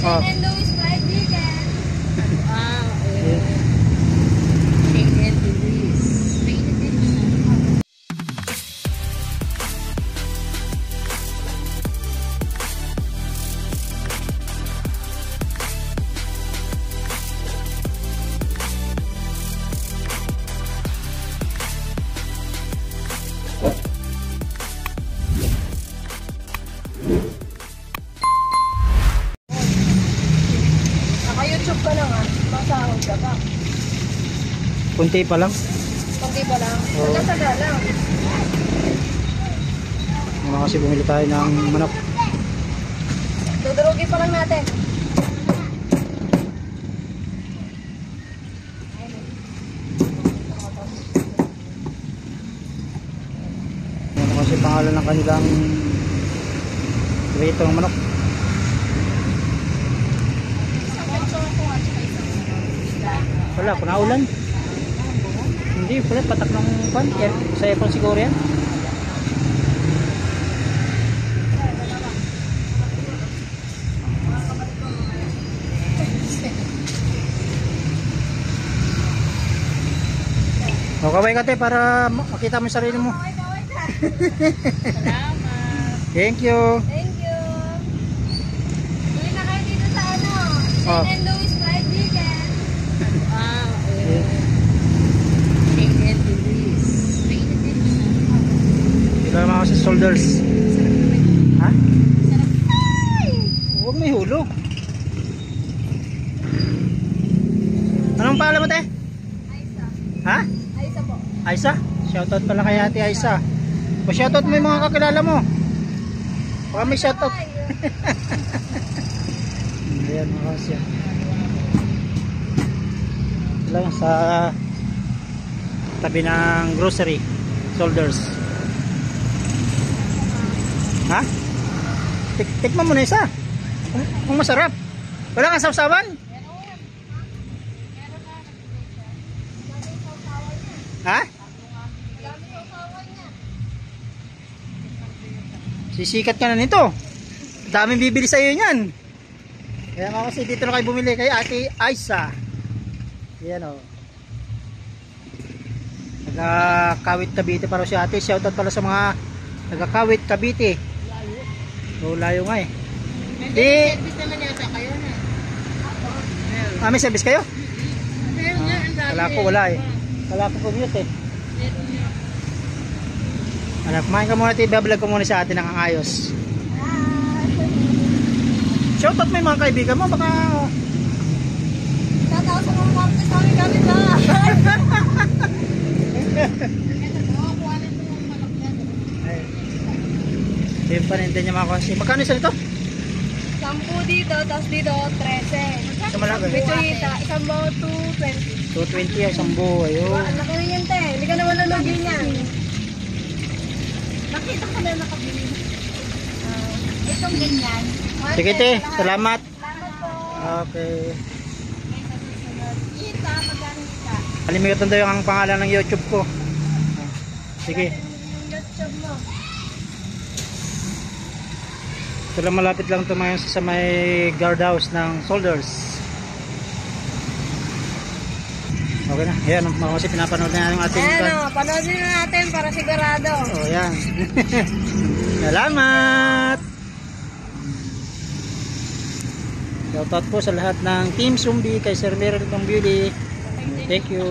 Oh. And Louis fried chicken. Wow. Chicken Louis. Naka-YouTube ka lang ah. Masahod ka pa. Kunti pa lang. Kunti pa lang. Oo. Nagkataga lang. Ano kasi bumili tayo ng manok. Dudurugin pa lang natin. Ano kasi pangalan ng kanilang rito ng manok. Wala, kunaulan. Hindi, pala patak ng pan. Sa aircon siguro yan. O, kaway ka te para makita mo yung sarili mo. Salamat. Thank you. Thank you. Tuloy na kayo dito sa ano. Oh. And Louis fried chicken. Wow. Chicken Louis. Ilan mga kasi shoulders. Ha? Huwag may hulog. Anong pangalan mo te? Aisa. Ha? Aisa po. Aisa? Shoutout pala kay ate Aisa. O shoutout mo yung mga kakilala mo. Baka may shoutout. Ayan mga kasi. Lang sa tabi ng grocery. Shoulders. Ha? Tikman mo na isa. Kung masarap. Wala kang sawsawan? Ha? Sisikat ka na nito. Daming bibili sa iyo niyan. Kaya nga kasi dito na kayo bumili kay Ate Aisa. Yan o. Nagkakawit Cavite para si Ate. Shoutout pala sa mga nagkakawit Cavite. So layo nga eh. Service naman yata kayo na. May service kayo? Meron nga, ang dami. Wala ko, wala eh. Wala ko commute eh. Meron nga. Kumain ka muna, i-vlog ko muna sa atin ng ayos. Shoutout mo yung mga kaibigan mo, baka... Tatawa sa mga kapit sa aming gamit ba? Yung paninda niya mga kasi. Magkano isa nito? 10 dito, tapos dito 13. Sa Malaga. Bitsuyita, isang bawa 220. 220 ay isang buo. Ayun. Ang laki na yan te, hindi ka naman nalugin yan. Nakita ka na nakabili. Itong ganyan. Sige te, salamat. Salamat po. Okay. Kita, magkano kita? Kalimutan daw yung pangalan ng YouTube ko. Sige. YouTube mo. Ito lang, malapit lang ito ngayon sa may guardhouse ng Shoulders. Okay na. Ayan, mga kasi pinapanood na yung ating... Ayan o, panoodin na natin para sigurado. Oh, yan. Salamat! Shoutout po sa lahat ng Team Sumbi, kay Sir Meryl Pambili. Thank you.